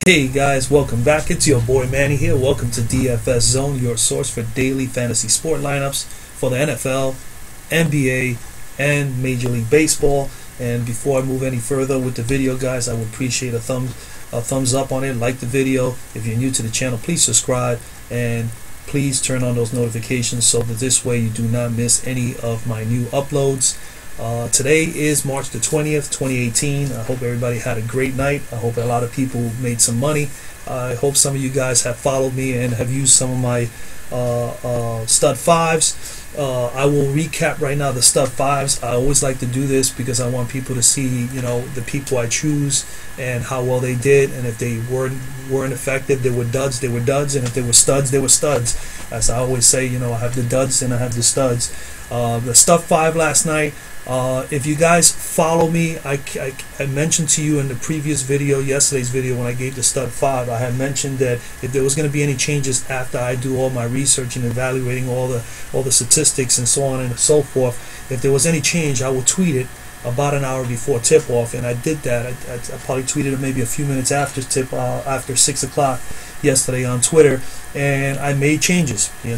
Hey guys, welcome back. It's your boy Manny here. Welcome to DFS Zone, your source for daily fantasy sport lineups for the NFL, NBA, and Major League Baseball. And before I move any further with the video, guys, I would appreciate a thumbs up on it. Like the video. If you're new to the channel, please subscribe and please turn on those notifications so that this way you do not miss any of my new uploads. Today is March the 20th, 2018. I hope everybody had a great night. I hope a lot of people made some money. I hope some of you guys have followed me and have used some of my stud fives. I will recap right now the stud fives. I always like to do this because I want people to see, the people I choose and how well they did. And if they weren't effective, they were duds, they were duds. And if they were studs, they were studs. As I always say, I have the duds and I have the studs. The stud five last night. If you guys follow me, I mentioned to you in the previous video, yesterday's video, when I gave the stud 5, I had mentioned that if there was going to be any changes after I do all my research and evaluating all the statistics and so on and so forth, if there was any change, I would tweet it about an hour before tip-off, and I did that. I probably tweeted it maybe a few minutes after after 6 o'clock yesterday on Twitter, and I made changes. I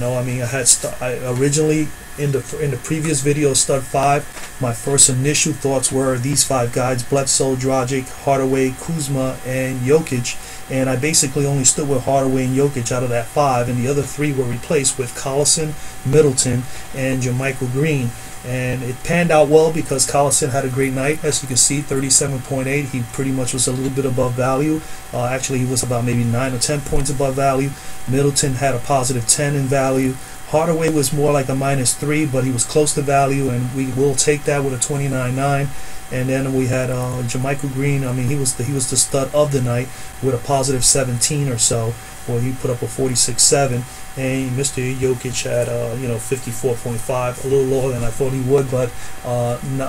originally in the previous video, stud 5, my first initial thoughts were these 5 guys: Bledsoe, Dragic, Hardaway, Kuzma, and Jokic. And I basically only stood with Hardaway and Jokic out of that 5, and the other 3 were replaced with Collison, Middleton, and Jermichael Green. And it panned out well because Collison had a great night. As you can see, 37.8. He pretty much was a little bit above value. Actually, he was about maybe 9 or 10 points above value. Middleton had a positive 10 in value. Hardaway was more like a -3, but he was close to value, and we will take that with a 29.9. And then we had Jermichael Green. He was the stud of the night with a positive 17 or so, where he put up a 46.7. And Mr. Jokic had 54.5, a little lower than I thought he would, but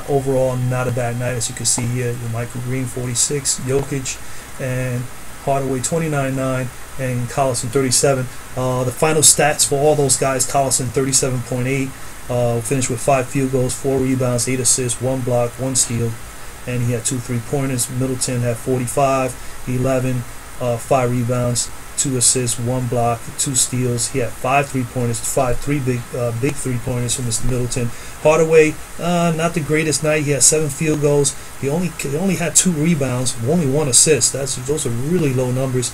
overall not a bad night. As you can see here, Jermichael Green 46, Jokic and Hardaway 29.9, and Collison 37. The final stats for all those guys: Collison 37.8, finished with 5 field goals, 4 rebounds, 8 assists, 1 block, 1 steal, and he had 2 3-pointers. Middleton had 45, 11, 5 rebounds, 2 assists, 1 block, 2 steals. He had 5 3-pointers, 5 big 3-pointers from Mr. Middleton. Hardaway, not the greatest night. He had 7 field goals. He only had 2 rebounds, only 1 assist. Those are really low numbers.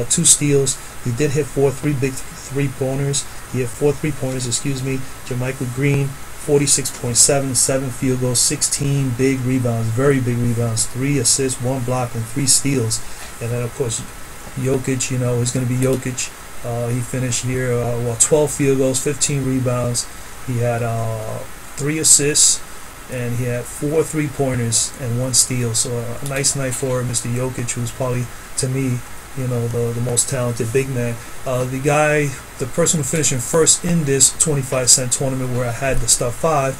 2 steals. He did hit 4 big 3-pointers. He had 4 3-pointers, excuse me. Jermichael Green, 46.7, 7 field goals, 16 big rebounds, very big rebounds, 3 assists, 1 block, and 3 steals. And then of course Jokic, is going to be Jokic. He finished here 12 field goals, 15 rebounds. He had 3 assists, and he had 4 3-pointers and 1 steal. So a nice night for Mr. Jokic, who's probably, to me, the most talented big man. The person who finished in first in this 25-cent tournament where I had the stud 5,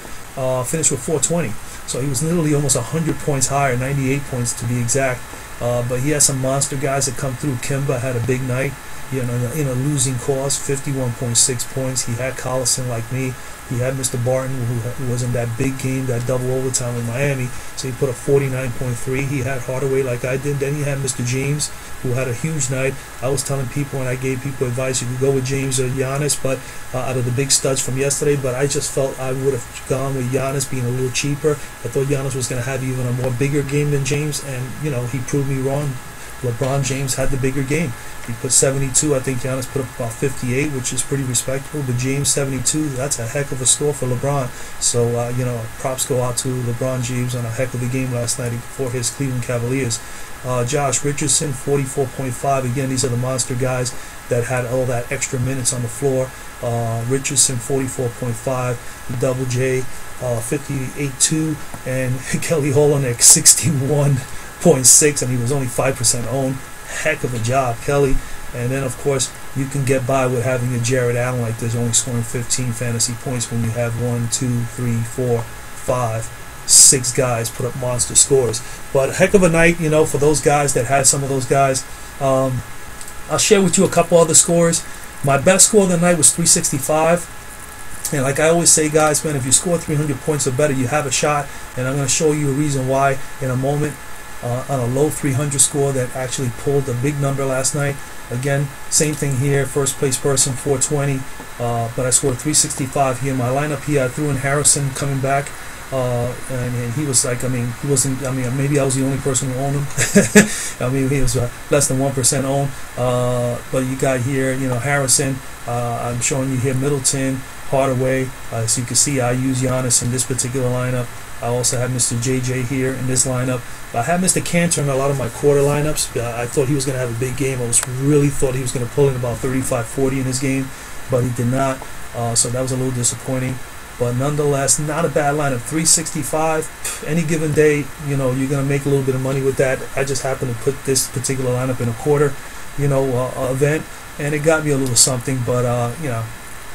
finished with 420. So he was literally almost 100 points higher, 98 points to be exact. But he had some monster guys that come through. Kimba had a big night, in a losing cause, 51.6 points. He had Collison like me. He had Mr. Barton, who was in that big game, that double overtime in Miami. So he put a 49.3. He had Hardaway like I did. Then he had Mr. James, who had a huge night. I was telling people, and I gave people advice, you could go with James or Giannis, but out of the big studs from yesterday. But I just felt I would have gone with Giannis, being a little cheaper. I thought Giannis was going to have even a more bigger game than James, and he proved me wrong. LeBron James had the bigger game. He put 72. I think Giannis put up about 58, which is pretty respectable. But James 72, that's a heck of a score for LeBron. So, props go out to LeBron James on a heck of a game last night for his Cleveland Cavaliers. Josh Richardson, 44.5. Again, these are the monster guys that had all that extra minutes on the floor. Richardson, 44.5. Double J, 58.2. And Kelly Olynyk, 61.6, and he was only 5% owned. Heck of a job, Kelly. And then of course you can get by with having a Jared Allen like this, only scoring 15 fantasy points when you have 1, 2, 3, 4, 5, 6 guys put up monster scores. But heck of a night, for those guys that had some of those guys. I'll share with you a couple other scores. My best score of the night was 365. And like I always say, guys, man, if you score 300 points or better, you have a shot. And I'm going to show you a reason why in a moment. on a low 300 score that actually pulled a big number last night. Again, same thing here, first place person 420, but I scored 365 here. My lineup here, I threw in Harrison coming back, and he was like, he wasn't, maybe I was the only person who owned him. He was less than 1% owned, but you got here, Harrison, I'm showing you here Middleton, Hardaway, so you can see I use Giannis in this particular lineup. I also have Mr. JJ here in this lineup. I have Mr. Cantor in a lot of my quarter lineups. I thought he was going to have a big game. I really thought he was going to pull in about 35-40 in his game, but he did not. So that was a little disappointing. But nonetheless, not a bad lineup. 365. Any given day, you're going to make a little bit of money with that. I just happened to put this particular lineup in a quarter, event, and it got me a little something. But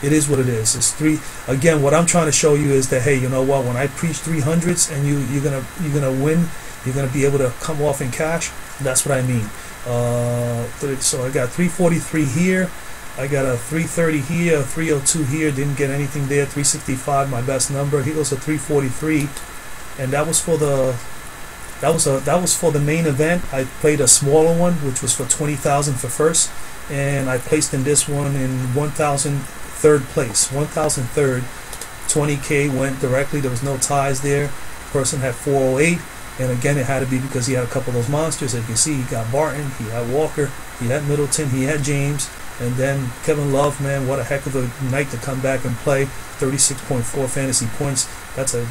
it is what it is. It's three. Again, what I'm trying to show you is that, hey, you know what? When I preach 300s and you're gonna win, you're gonna be able to come off in cash. That's what I mean. So I got 343 here. I got a 330 here, a 302 here. Didn't get anything there. 365, my best number. Here goes a 343, and that was for the main event. I played a smaller one, which was for 20,000 for first, and I placed in this one in 1,003rd place. 1,003rd, 20K went directly. There was no ties there. Person had 408, and again, it had to be because he had a couple of those monsters. As you can see, he got Barton, he had Walker, he had Middleton, he had James, and then Kevin Love. Man, what a heck of a night to come back and play. 36.4 fantasy points. That's a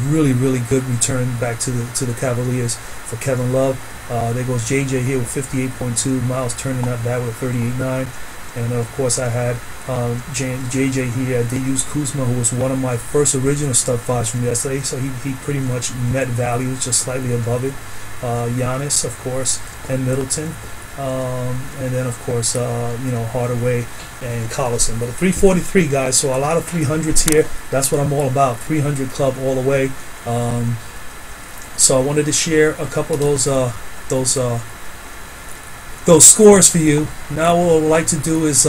really good return back to the Cavaliers for Kevin Love. There goes JJ here with 58.2. Miles turning up that with 38.9. And of course, I had JJ here. I did use Kuzma, who was one of my first original stud fives from yesterday, so he pretty much met value, just slightly above it. Giannis, of course, and Middleton, and then of course, Hardaway and Collison. But a 343, guys. So a lot of 300s here. That's what I'm all about. 300 club all the way. So I wanted to share a couple of those scores for you. Now what I would like to do is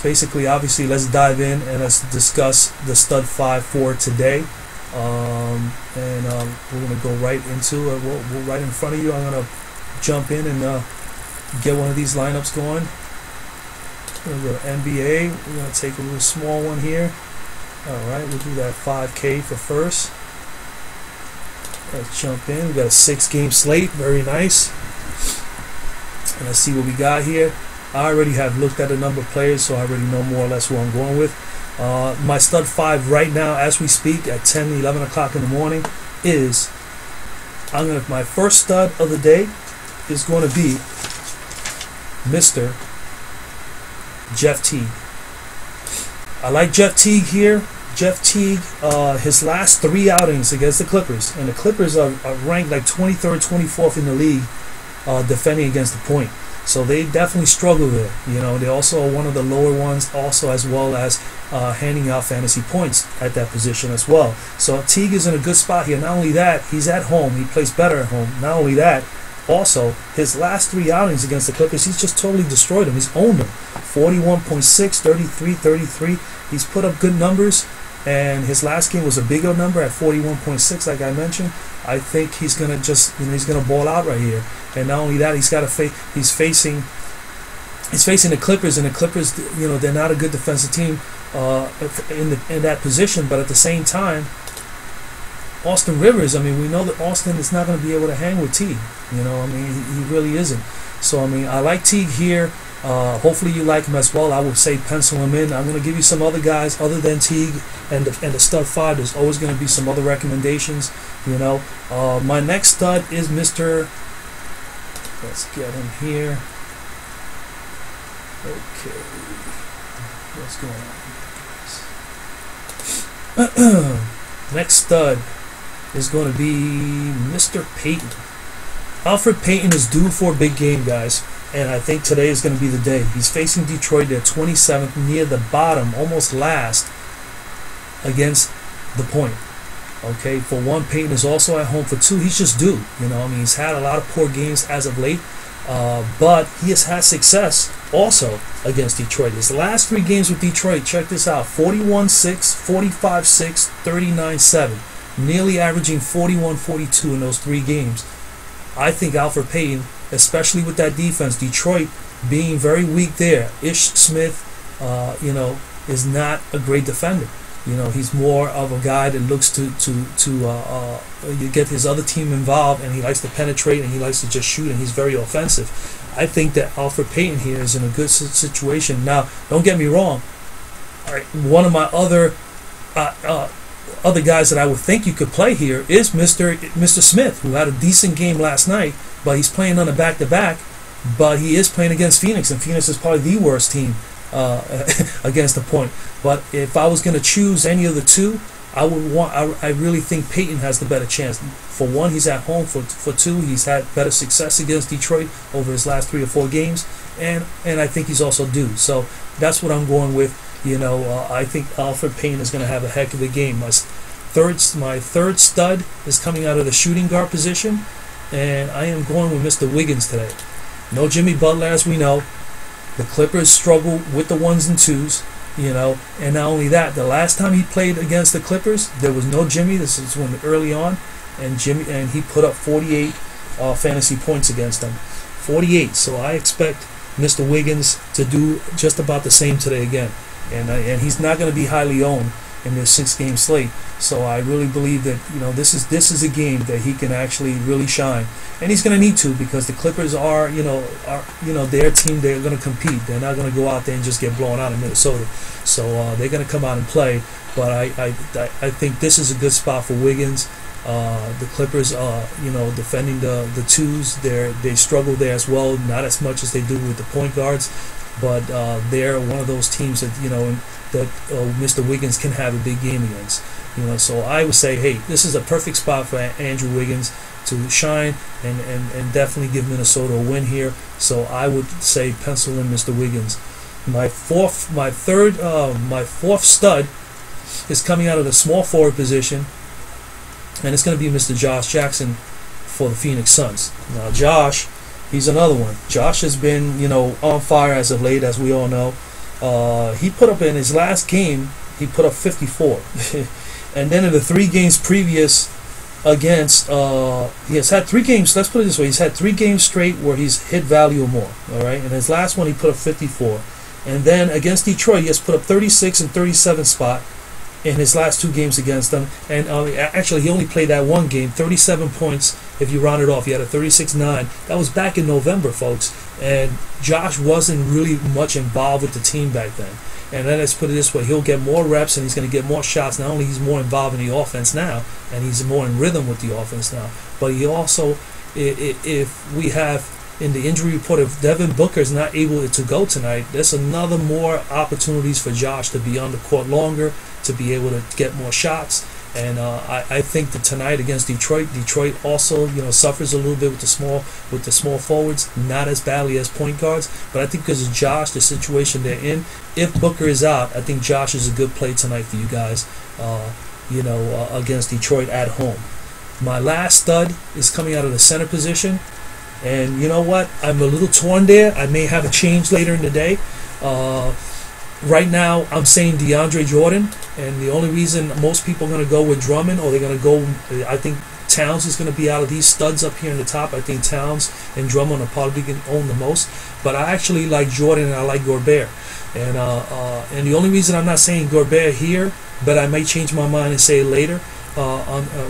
basically, obviously, let's dive in and let's discuss the stud 5 for today. We're going to go right into it. We're right in front of you. I'm going to jump in and get one of these lineups going. We're going to go to NBA. We're going to take a little small one here. Alright, we'll do that 5K for first. Let's jump in. We got a 6-game slate. Very nice. And let's see what we got here. I already have looked at a number of players, so I already know more or less who I'm going with. My stud 5 right now, as we speak, at 10, 11 o'clock in the morning, is my first stud of the day is going to be Mr. Jeff Teague. I like Jeff Teague here. Jeff Teague, his last 3 outings against the Clippers, and the Clippers are ranked like 23rd, 24th in the league defending against the point. So they definitely struggle there. They also are one of the lower ones, also, as well as handing out fantasy points at that position as well. So Teague is in a good spot here. Not only that, he's at home. He plays better at home. Not only that, also, his last 3 outings against the Clippers, he's just totally destroyed them. He's owned them. 41.6, 33, 33. He's put up good numbers, and his last game was a bigger number at 41.6, like I mentioned. I think he's gonna he's gonna ball out right here. And not only that, he's facing the Clippers, and the Clippers, they're not a good defensive team in that position. But at the same time, Austin Rivers, we know that Austin is not going to be able to hang with Teague. He really isn't. So I like Teague here. Hopefully you like him as well. I would say pencil him in. I'm going to give you some other guys other than Teague and the stud 5. There's always going to be some other recommendations. My next stud is Mr. Let's get him here. Okay, what's going on? Next stud is going to be Mr. Payton. Alfred Payton is due for a big game, guys, and I think today is going to be the day. He's facing Detroit. They're 27th, near the bottom, almost last, against the point. Okay, for 1, Payton is also at home. For 2, he's just due. He's had a lot of poor games as of late, but he has had success also against Detroit. His last 3 games with Detroit, check this out: 41-6, 45-6, 39-7, nearly averaging 41-42 in those 3 games. I think Alfred Payton, especially with that defense, Detroit being very weak there. Ish Smith, is not a great defender. He's more of a guy that looks to get his other team involved, and he likes to penetrate, and he likes to just shoot, and he's very offensive. I think that Alfred Payton here is in a good situation. Now, don't get me wrong. One of my other guys that I would think you could play here is Mr. Smith, who had a decent game last night, but he's playing on a back-to-back. But he is playing against Phoenix, and Phoenix is probably the worst team against the point. But if I was going to choose any of the two, I really think Payton has the better chance. For one, he's at home. For two, he's had better success against Detroit over his last 3 or 4 games, and I think he's also due. So that's what I'm going with. I think Alfred Payton is going to have a heck of a game. My third stud is coming out of the shooting guard position, and I am going with Mr. Wiggins today. No Jimmy Butler, as we know. The Clippers struggle with the 1s and 2s, and not only that, the last time he played against the Clippers, there was no Jimmy. This is when early on, and he put up 48 fantasy points against them. 48. So I expect Mr. Wiggins to do just about the same today again, and he's not going to be highly owned in this 6-game slate. So I really believe that this is a game that he can actually really shine, and he's going to need to, because the Clippers are their team. They're going to compete. They're not going to go out there and just get blown out in Minnesota. So they're going to come out and play. But I think this is a good spot for Wiggins. The Clippers, defending the 2s, they struggle there as well. Not as much as they do with the point guards, but they're one of those teams that that Mr. Wiggins can have a big game against. So I would say, hey, this is a perfect spot for Andrew Wiggins to shine and definitely give Minnesota a win here. So I would say pencil in Mr. Wiggins. My fourth stud is coming out of the small forward position, and it's going to be Mr. Josh Jackson for the Phoenix Suns. Now, Josh, he's another one. Josh has been, on fire as of late, as we all know. He put up in his last game, he put up 54. And then in the 3 games previous against, he has had 3 games, let's put it this way, he's had 3 games straight where he's hit value or more. All right, and his last one he put up 54. And then against Detroit, he has put up 36 and 37 spot in his last 2 games against them. And actually, he only played that 1 game, 37 points if you round it off. He had a 36-9. That was back in November, folks. And Josh wasn't really much involved with the team back then. And then let's put it this way, he'll get more reps and he's going to get more shots. Not only he's more involved in the offense now, and he's more in rhythm with the offense now, but he also, if we have in the injury report, if Devin Booker is not able to go tonight, there's another more opportunities for Josh to be on the court longer, to be able to get more shots. And I think that tonight against Detroit also suffers a little bit with the small forwards, not as badly as point guards. But I think because of Josh, the situation they're in, if Booker is out, I think Josh is a good play tonight for you guys. Against Detroit at home. My last stud is coming out of the center position, and you know what? I'm a little torn there. I may have a change later in the day. Right now, I'm saying DeAndre Jordan, and the only reason most people are going to go with Drummond, or they're going to go, I think Towns is going to be out of these studs up here in the top. I think Towns and Drummond are probably going to own the most, but I actually like Jordan and I like Gobert, and the only reason I'm not saying Gobert here, but I may change my mind and say it later,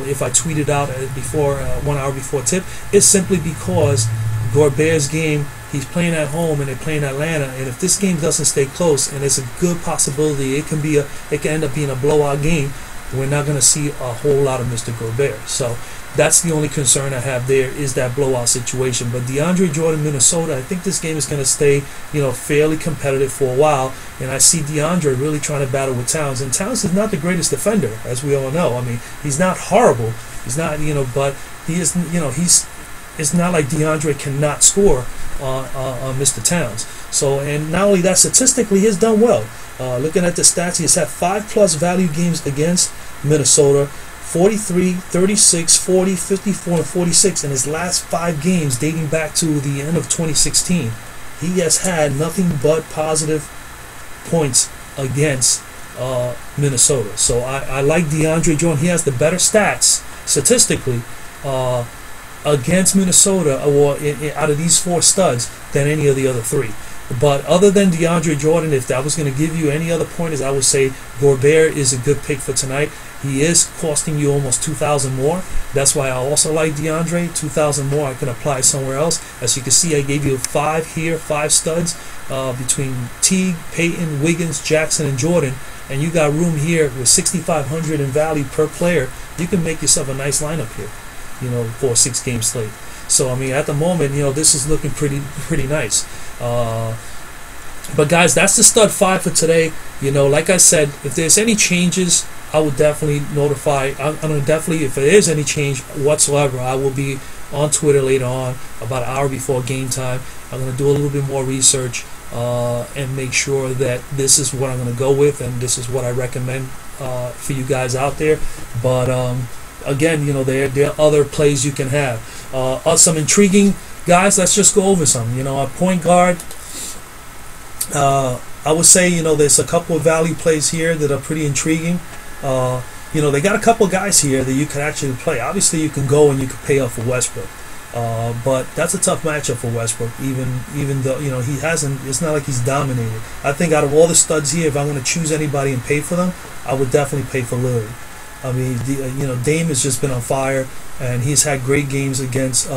if I tweet it out before 1 hour before tip, is simply because Gobert's game, he's playing at home and they're playing Atlanta, and if this game doesn't stay close, and it's a good possibility it can end up being a blowout game, we're not going to see a whole lot of Mr. Gobert. So that's the only concern I have there, is that blowout situation. But DeAndre Jordan, Minnesota, I think this game is going to stay fairly competitive for a while, and I see DeAndre really trying to battle with Towns, and Towns is not the greatest defender, as we all know. I mean, he's not horrible, he's not, but he is, it's not like DeAndre cannot score on Mr. Towns. So, and not only that, statistically, he's done well. Looking at the stats, he has had 5+ value games against Minnesota: 43, 36, 40, 54, and 46 in his last 5 games dating back to the end of 2016. He has had nothing but positive points against Minnesota. So I like DeAndre Jordan. He has the better stats statistically. against Minnesota, or out of these four studs, than any of the other three. But other than DeAndre Jordan, if I was going to give you any other pointers, I would say Gobert is a good pick for tonight. He is costing you almost 2,000 more. That's why I also like DeAndre. 2,000 more I can apply somewhere else. As you can see, I gave you 5 here, 5 studs between Teague, Payton, Wiggins, Jackson, and Jordan. And you got room here with 6,500 in value per player. You can make yourself a nice lineup here, you know, for a 6-game slate. So I mean, at the moment, you know, this is looking pretty nice. But guys, that's the stud 5 for today. You know, like I said, if there's any changes, I will definitely notify. I'm gonna definitely, if there is any change whatsoever, I will be on Twitter later on, about an hour before game time. I'm gonna do a little bit more research and make sure that this is what I'm gonna go with, and this is what I recommend for you guys out there. But again, you know, there are other plays you can have. Some intriguing guys. Let's just go over some. You know, a point guard. I would say, you know, there's a couple of value plays here that are pretty intriguing. You know, they got a couple guys here that you can actually play. Obviously, you can go and you can pay off for Westbrook, but that's a tough matchup for Westbrook. Even though, you know, he hasn't, it's not like he's dominated. I think out of all the studs here, if I'm going to choose anybody and pay for them, I would definitely pay for Lillard. I mean, you know, Dame has just been on fire, and he's had great games against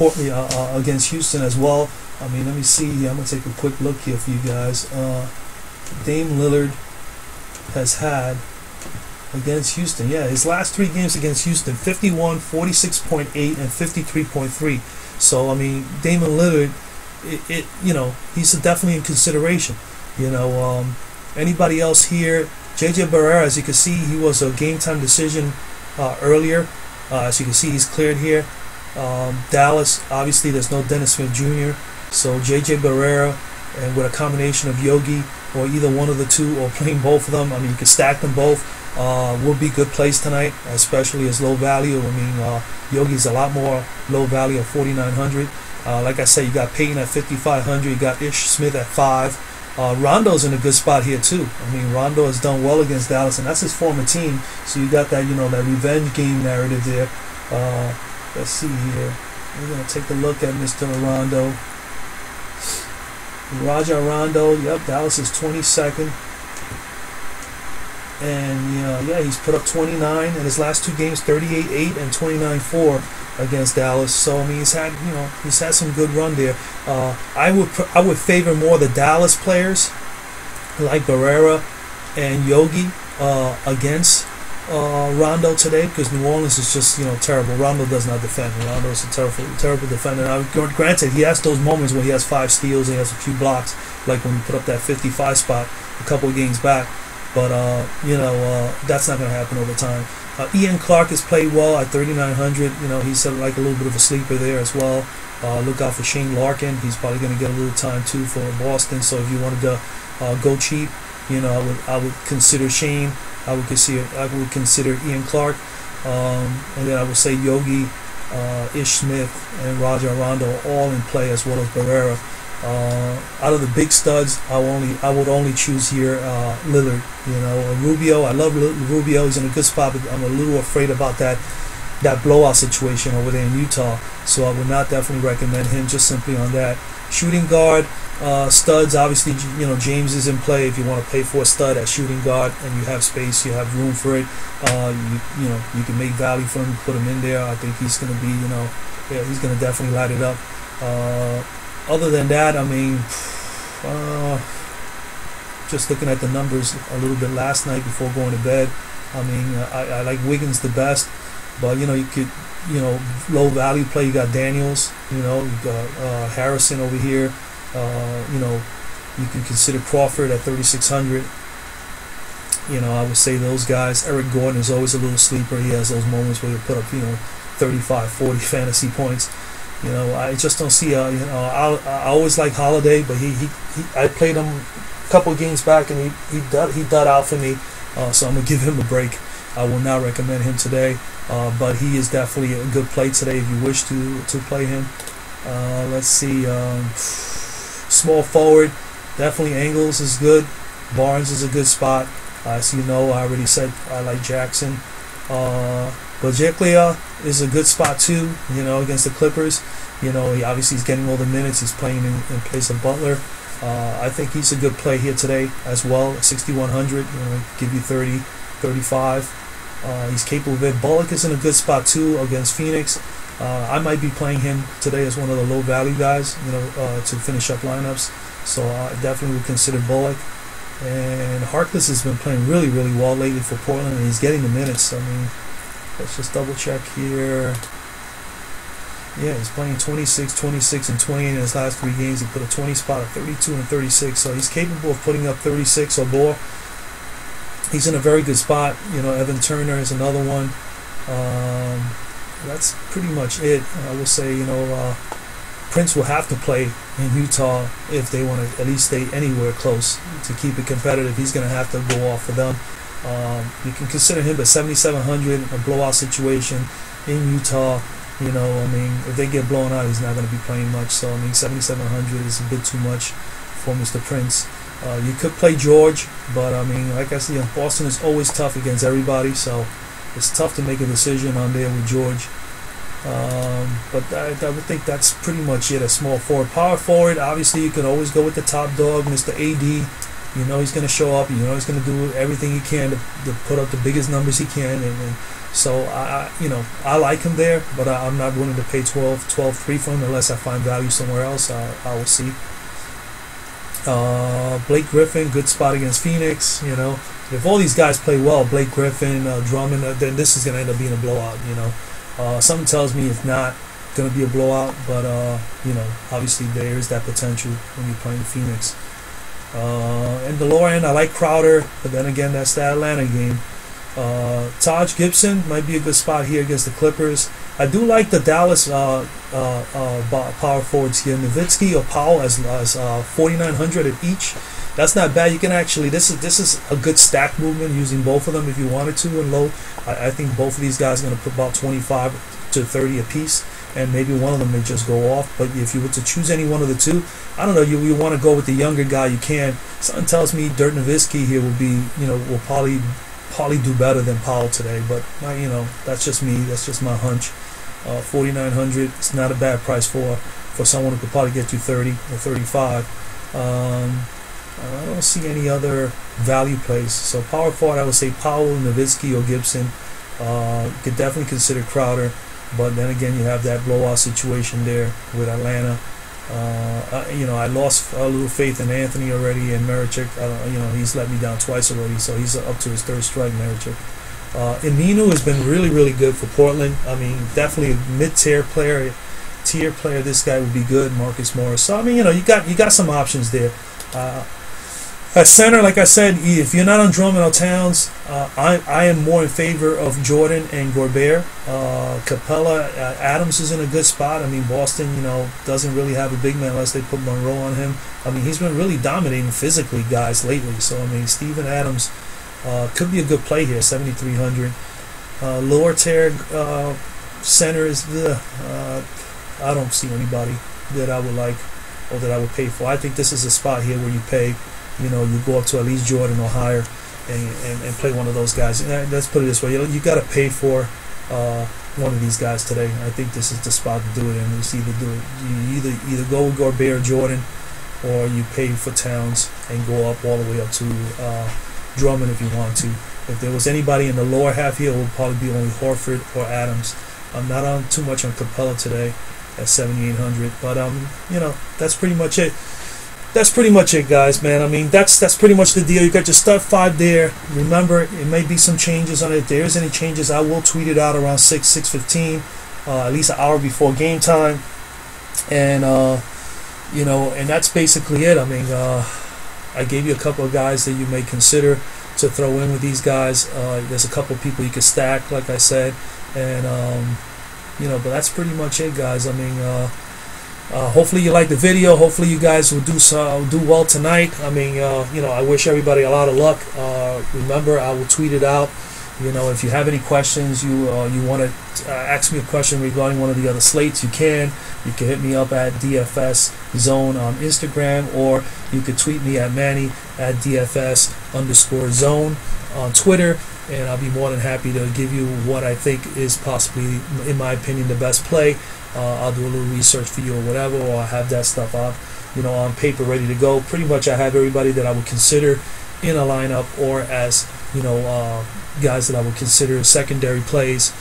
against Houston as well. I mean, let me see. I'm gonna take a quick look here for you guys. Dame Lillard has had against Houston, yeah, his last 3 games against Houston: 51, 46.8, and 53.3. So I mean, Dame Lillard, you know, he's definitely in consideration. You know, anybody else here? JJ Barea, as you can see, he was a game time decision earlier. As you can see, he's cleared here. Dallas, obviously, there's no Dennis Smith Jr. So JJ Barea, and with a combination of Yogi or either one of the two, or playing both of them, I mean, you can stack them both. Will be good plays tonight, especially as low value. I mean, Yogi's a lot more low value at 4,900. Like I said, you got Payton at 5,500. You got Ish Smith at 5. Rondo's in a good spot here too. I mean, Rondo has done well against Dallas, and that's his former team. So you got that, you know, that revenge game narrative there. Let's see here. We're gonna take a look at Mr. Rondo. Rajon Rondo. Yep, Dallas is 22nd, and yeah, he's put up 29 in his last 2 games, 38-8 and 29-4 against Dallas. So I mean, he's had some good run there. I would favor more the Dallas players like Barrera and Yogi against Rondo today, because New Orleans is just, you know, terrible. Rondo does not defend. Rondo is a terrible defender. Now, granted, he has those moments when he has 5 steals and he has a few blocks, like when he put up that 55 spot a couple of games back. But you know, that's not going to happen over time. Ian Clark has played well at 3,900. You know, he's like a little bit of a sleeper there as well. Look out for Shane Larkin. He's probably going to get a little time too for Boston. So if you wanted to go cheap, you know, I would consider Shane. I would consider Ian Clark, and then I would say Yogi, Ish Smith, and Rajon Rondo are all in play, as well as Barrera. Out of the big studs, I would only choose here Lillard. You know, Rubio. I love Rubio. He's in a good spot, but I'm a little afraid about that blowout situation over there in Utah. So I would not definitely recommend him, just simply on that. Shooting guard, studs. Obviously, you know, James is in play if you want to pay for a stud at shooting guard and you have space, you have room for it. You know, you can make value for him, put him in there. I think he's going to be, you know, yeah, he's going to definitely light it up. Other than that, I mean, just looking at the numbers a little bit last night before going to bed, I mean, I like Wiggins the best, but you know, you could, you know, low value play. You got Daniels, you know, you got Harrison over here. You know, you can consider Crawford at 3,600. You know, I would say those guys. Eric Gordon is always a little sleeper. He has those moments where he'll put up, you know, 35, 40 fantasy points. You know, I just don't see. You know, I always like Holiday, but I played him a couple of games back, and he dud out for me. So I'm gonna give him a break. I will not recommend him today, but he is definitely a good play today if you wish to play him. Let's see. Small forward, definitely Angles is good. Barnes is a good spot. As you know, I already said I like Jackson. Bajeklia is a good spot too, against the Clippers. He obviously is getting all the minutes. He's playing in place of Butler. I think he's a good play here today as well. 6,100, give you 30, 35. He's capable of it. Bullock is in a good spot too against Phoenix. I might be playing him today as one of the low value guys, to finish up lineups. So I definitely would consider Bullock. And Harkless has been playing really, really well lately for Portland, and he's getting the minutes. Let's just double check here. Yeah, he's playing 26, 26, and 28 in his last 3 games. He put a 20 spot at 32 and 36, so he's capable of putting up 36 or more. He's in a very good spot. Evan Turner is another one. That's pretty much it. I would say, Prince will have to play in Utah if they want to at least stay anywhere close to keep it competitive. He's going to have to go off for them. You can consider him at 7,700, a blowout situation in Utah. If they get blown out, he's not going to be playing much. So, 7,700 is a bit too much for Mr. Prince. You could play George, but, like I said, Boston is always tough against everybody, so it's tough to make a decision on there with George. But I would think that's pretty much it. A small forward. Power forward, obviously, you can always go with the top dog, Mr. AD. He's going to show up. He's going to do everything he can to put up the biggest numbers he can. And so, I like him there, but I'm not willing to pay 12.3 for him unless I find value somewhere else. I will see. Blake Griffin, good spot against Phoenix. If all these guys play well, Blake Griffin, Drummond, then this is going to end up being a blowout. Something tells me it's not going to be a blowout, but obviously there is that potential when you're playing the Phoenix. In the lower end, I like Crowder, but then again, that's the Atlanta game. Taj Gibson might be a good spot here against the Clippers. I do like the Dallas power forwards here, Nowitzki or Powell as 4,900 at each. That's not bad. You can actually, this is a good stack movement using both of them if you wanted to and low. I think both of these guys are going to put about 25 to 30 apiece, and maybe one of them may just go off. But if you were to choose any one of the two, I don't know, you want to go with the younger guy, you can. Something tells me Dirk Nowitzki here will probably do better than Powell today. But that's just me. That's just my hunch. 4,900. It's not a bad price for someone who could probably get you 30 or 35. I don't see any other value plays. So power forward, I would say Powell, Nowitzki, or Gibson. You could definitely consider Crowder, but then again, you have that blowout situation there with Atlanta. I lost a little faith in Anthony already, and Marichik. He's let me down twice already, so he's up to his 3rd strike, Marichik. Eminu has been really, really good for Portland. Definitely a mid-tier player. This guy would be good. Marcus Morris. So you got some options there. At center, like I said, if you're not on Drummond or Towns, I am more in favor of Jordan and Gobert. Capella, Adams is in a good spot. Boston, doesn't really have a big man unless they put Monroe on him. He's been really dominating physically guys lately. So, Steven Adams could be a good play here, 7,300. Lower tier center is I don't see anybody that I would like or that I would pay for. I think this is a spot here where you pay. You go up to at least Jordan or higher and play one of those guys. And let's put it this way. You got to pay for one of these guys today. I think this is the spot to do it in. It's you either go with Gobert or Jordan, or you pay for Towns and go up all the way up to Drummond if you want to. If there was anybody in the lower half here, it would probably be only Horford or Adams. I'm not on too much on Capella today at 7,800. But that's pretty much it. That's pretty much it, guys, man. That's pretty much the deal. You got your start 5 there. Remember, it may be some changes on it. If there is any changes, I will tweet it out around 6:15, at least an hour before game time. And and that's basically it. I gave you a couple of guys that you may consider to throw in with these guys. There's a couple of people you could stack, like I said, and but that's pretty much it, guys. Hopefully you like the video. Hopefully you guys will do well tonight. I wish everybody a lot of luck. Remember, I will tweet it out. If you have any questions, you want to ask me a question regarding one of the other slates, you can. You can hit me up at DFS Zone on Instagram, or you could tweet me at Manny at DFS_Zone on Twitter. and I'll be more than happy to give you what I think is possibly, in my opinion, the best play. I'll do a little research for you or whatever, or I'll have that stuff out, on paper ready to go. Pretty much I have everybody that I would consider in a lineup, or as guys that I would consider secondary plays.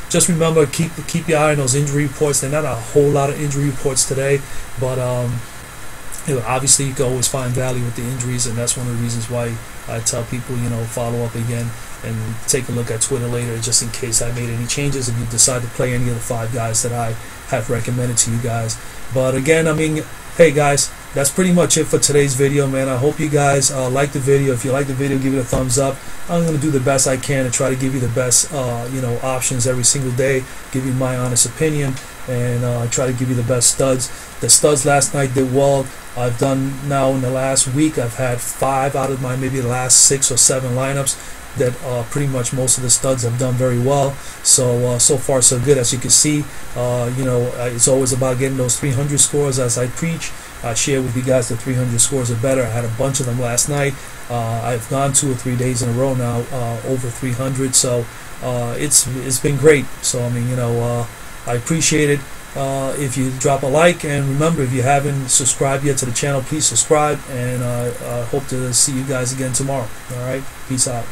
Just remember, keep your eye on those injury reports. There are not a whole lot of injury reports today, but obviously you can always find value with the injuries, and that's one of the reasons why I tell people, follow up again and take a look at Twitter later, just in case I made any changes if you decide to play any of the 5 guys that I have recommended to you guys. But again, hey guys, that's pretty much it for today's video, man. I hope you guys like the video. If you like the video, give it a thumbs up. I'm going to do the best I can to try to give you the best options every single day, give you my honest opinion, and try to give you the best studs. The studs last night did well. I've done now in the last week, I've had 5 out of my maybe the last 6 or 7 lineups that pretty much most of the studs have done very well. So far so good. As you can see, it's always about getting those 300 scores, as I preach. I share with you guys the 300 scores or better. I had a bunch of them last night. I've gone 2 or 3 days in a row now over 300, so it's been great. So I appreciate it. If you drop a like, and remember, if you haven't subscribed yet to the channel, please subscribe, and I hope to see you guys again tomorrow. All right, peace out.